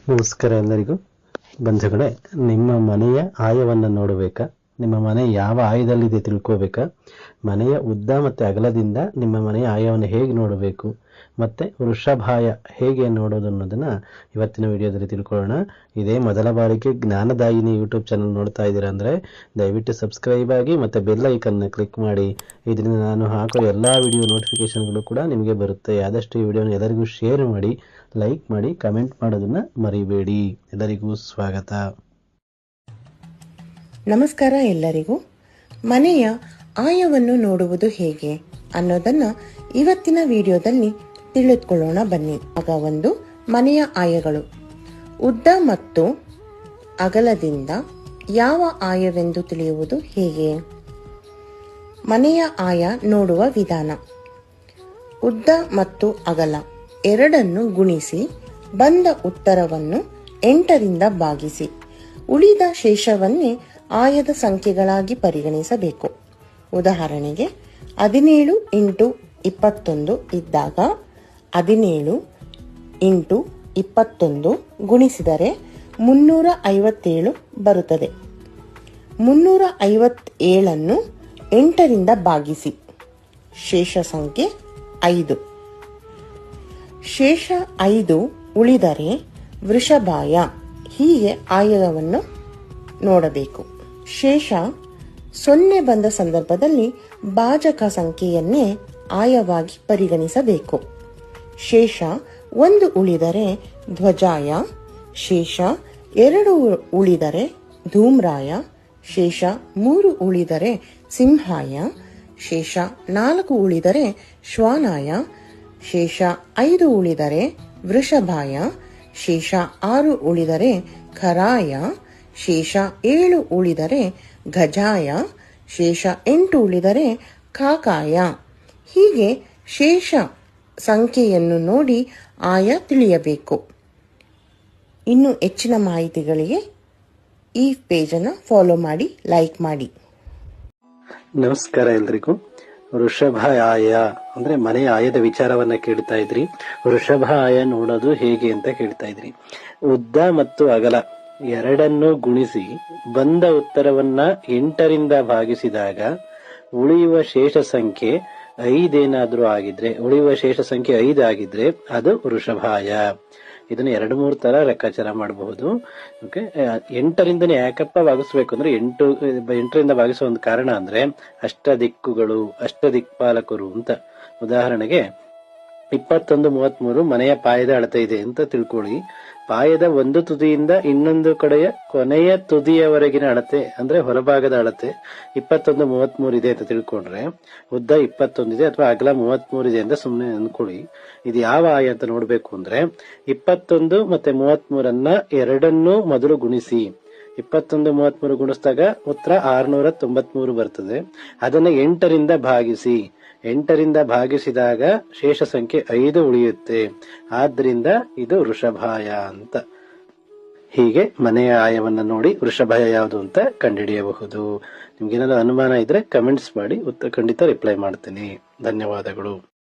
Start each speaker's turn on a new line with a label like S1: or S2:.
S1: ನಮಸ್ಕಾರ ಎಲ್ಲರಿಗೂ. ಬಂಧುಗಳೇ, ನಿಮ್ಮ ಮನೆಯ ಆಯವನ್ನು ನೋಡಬೇಕಾ? ನಿಮ್ಮ ಮನೆ ಯಾವ ಆಯದಲ್ಲಿದೆ ತಿಳ್ಕೋಬೇಕಾ? ಮನೆಯ ಉದ್ದ ಮತ್ತು ಅಗಲದಿಂದ ನಿಮ್ಮ ಮನೆಯ ಆಯವನ್ನು ಹೇಗೆ ನೋಡಬೇಕು, ಮತ್ತೆ ವೃಷಭಾಯ ಹೇಗೆ ನೋಡೋದು ಅನ್ನೋದನ್ನ ಇವತ್ತಿನ ವಿಡಿಯೋದಲ್ಲಿ ತಿಳ್ಕೊಳ್ಳೋಣ. ಇದೇ ಮೊದಲ ಬಾರಿಗೆ ಜ್ಞಾನದಾಯಿನಿ ಯೂಟ್ಯೂಬ್ ಚಾನಲ್ ನೋಡ್ತಾ ಇದ್ದೀರಾ ಅಂದ್ರೆ ದಯವಿಟ್ಟು ಸಬ್ಸ್ಕ್ರೈಬ್ ಆಗಿ ಮತ್ತೆ ಬೆಲ್ ಐಕನ್ನ ಕ್ಲಿಕ್ ಮಾಡಿ. ಇದರಿಂದ ನಾನು ಹಾಕೋ ಎಲ್ಲಾ ವಿಡಿಯೋ ನೋಟಿಫಿಕೇಶನ್ಗಳು ಕೂಡ ನಿಮಗೆ ಬರುತ್ತೆ. ಆದಷ್ಟು ಈ ವಿಡಿಯೋನ ಎಲ್ಲರಿಗೂ ಶೇರ್ ಮಾಡಿ, ಲೈಕ್ ಮಾಡಿ, ಕಮೆಂಟ್ ಮಾಡೋದನ್ನ ಮರಿಬೇಡಿ. ಎಲ್ಲರಿಗೂ ಸ್ವಾಗತ.
S2: ನಮಸ್ಕಾರ ಎಲ್ಲರಿಗೂ. ಮನೆಯ ಆಯವನ್ನು ನೋಡುವುದು ಹೇಗೆ ಅನ್ನೋದನ್ನ ಇವತ್ತಿನ ವಿಡಿಯೋದಲ್ಲಿ ತಿಳಿದುಕೊಳ್ಳೋಣ ಬನ್ನಿ. ಆಗ ಒಂದು ಮನೆಯ ಆಯಗಳು. ಉದ್ದ ಮತ್ತು ಅಗಲದಿಂದ ಯಾವ ಆಯವೆಂದು ತಿಳಿಯುವುದು ಹೇಗೆ? ಮನೆಯ ಆಯ ನೋಡುವ ವಿಧಾನ. ಉದ್ದ ಮತ್ತು ಅಗಲ ಎರಡನ್ನು ಗುಣಿಸಿ ಬಂದ ಉತ್ತರವನ್ನು 8ರಿಂದ ಭಾಗಿಸಿ ಉಳಿದ ಶೇಷವನ್ನೇ ಆಯದ ಸಂಖ್ಯೆಗಳಾಗಿ ಪರಿಗಣಿಸಬೇಕು. ಉದಾಹರಣೆಗೆ 17 × 21 ಇದ್ದಾಗ 17 × 21 ಗುಣಿಸಿದರೆ 357 ಬರುತ್ತದೆ. 357 8ರಿಂದ ಭಾಗಿಸಿ ಶೇಷ ಸಂಖ್ಯೆ 5. ಶೇಷ 5 ಉಳಿದರೆ ವೃಷಭಾಯ. ಹೀಗೆ ಆಯವನ್ನು ನೋಡಬೇಕು. ಶೇಷ 0 ಬಂದ ಸಂದರ್ಭದಲ್ಲಿ ಭಾಜಕ ಸಂಖ್ಯೆಯನ್ನೇ ಆಯವಾಗಿ ಪರಿಗಣಿಸಬೇಕು. ಶೇಷ 1 ಉಳಿದರೆ ಧ್ವಜಾಯ, ಶೇಷ 2 ಉಳಿದರೆ ಧೂಮ್ರಾಯ, ಶೇಷ 3 ಉಳಿದರೆ ಸಿಂಹಾಯ, ಶೇಷ 4 ಉಳಿದರೆ ಶ್ವಾನಾಯ, ಶೇಷ 5 ಉಳಿದರೆ ವೃಷಭಾಯ, ಶೇಷ 6 ಉಳಿದರೆ ಖರಾಯ, ಶೇಷ 7 ಉಳಿದರೆ ಗಜಾಯ, ಶೇಷ 8 ಉಳಿದರೆ ಕಾಕಾಯ. ಹೀಗೆ ಶೇಷ ಸಂಖ್ಯೆಯನ್ನು ನೋಡಿ ಆಯ ತಿಳಿಯಬೇಕು. ಇನ್ನು ಹೆಚ್ಚಿನ ಮಾಹಿತಿಗಳಿಗೆ ಈ ಪೇಜನ್ನು ಫಾಲೋ ಮಾಡಿ, ಲೈಕ್ ಮಾಡಿ.
S1: ನಮಸ್ಕಾರ ಎಲ್ರಿಗೂ. ವೃಷಭ ಆಯ ಅಂದ್ರೆ ಮನೆಯ ಆಯದ ವಿಚಾರವನ್ನ ಕೇಳ್ತಾ ಇದ್ರಿ. ವೃಷಭ ಆಯ ನೋಡೋದು ಹೇಗೆ ಅಂತ ಕೇಳ್ತಾ ಇದ್ರಿ. ಉದ್ದ ಮತ್ತು ಅಗಲ ಎರಡನ್ನು ಗುಣಿಸಿ ಬಂದ ಉತ್ತರವನ್ನ 8ರಿಂದ ಭಾಗಿಸಿದಾಗ ಉಳಿಯುವ ಶೇಷ ಸಂಖ್ಯೆ 5 ಏನಾದ್ರೂ ಆಗಿದ್ರೆ, ಉಳಿಯುವ ಶೇಷ ಸಂಖ್ಯೆ 5 ಆಗಿದ್ರೆ ಅದು ವೃಷಭಾಯ. ಇದನ್ನ 2-3 ತರ ಲೆಕ್ಕಾಚಾರ ಮಾಡಬಹುದು. ಓಕೆ, 8ರಿಂದನೇ ಯಾಕಪ್ಪ ಭಾಗಿಸ್ಬೇಕು ಅಂದ್ರೆ 8ರಿಂದ ಭಾಗಿಸುವ ಒಂದು ಕಾರಣ ಅಂದ್ರೆ ಅಷ್ಟ ದಿಕ್ಕುಗಳು, ಅಷ್ಟ ದಿಕ್ಪಾಲಕರು ಅಂತ. ಉದಾಹರಣೆಗೆ 21, 33 ಮನೆಯ ಪಾಯದ ಅಳತೆ ಇದೆ ಅಂತ ತಿಳ್ಕೊಳ್ಳಿ. ಪಾಯದ ಒಂದು ತುದಿಯಿಂದ ಇನ್ನೊಂದು ಕಡೆಯ ಕೊನೆಯ ತುದಿಯವರೆಗಿನ ಅಳತೆ ಅಂದ್ರೆ ಹೊರಭಾಗದ ಅಳತೆ 21, 33 ಇದೆ ಅಂತ ತಿಳ್ಕೊಂಡ್ರೆ ಉದ್ದ 21 ಇದೆ ಅಥವಾ ಅಗಲ 33 ಇದೆ ಅಂತ ಸುಮ್ಮನೆ ಅನ್ಕೊಳ್ಳಿ. ಇದು ಯಾವ ಆಯ ಅಂತ ನೋಡ್ಬೇಕು ಅಂದ್ರೆ 21 ಮತ್ತೆ 33 ಎರಡನ್ನೂ ಮೊದಲು ಗುಣಿಸಿ. 21, 33 ಗುಣಿಸಿದಾಗ ಉತ್ತರ 693 ಬರ್ತದೆ. ಅದನ್ನ 8ರಿಂದ ಭಾಗಿಸಿ. 8ರಿಂದ ಭಾಗಿಸಿದಾಗ ಶೇಷ ಸಂಖ್ಯೆ 5 ಉಳಿಯುತ್ತೆ. ಆದ್ರಿಂದ ಇದು ವೃಷಭಾಯ ಅಂತ. ಹೀಗೆ ಮನೆಯ ಆಯವನ್ನ ನೋಡಿ ವೃಷಭಾಯ ಯಾವುದು ಅಂತ ಕಂಡುಹಿಡಿಯಬಹುದು. ನಿಮ್ಗೇನಾದ್ರು ಅನುಮಾನ ಇದ್ರೆ ಕಮೆಂಟ್ಸ್ ಮಾಡಿ, ಖಂಡಿತ ರಿಪ್ಲೈ ಮಾಡ್ತೀನಿ. ಧನ್ಯವಾದಗಳು.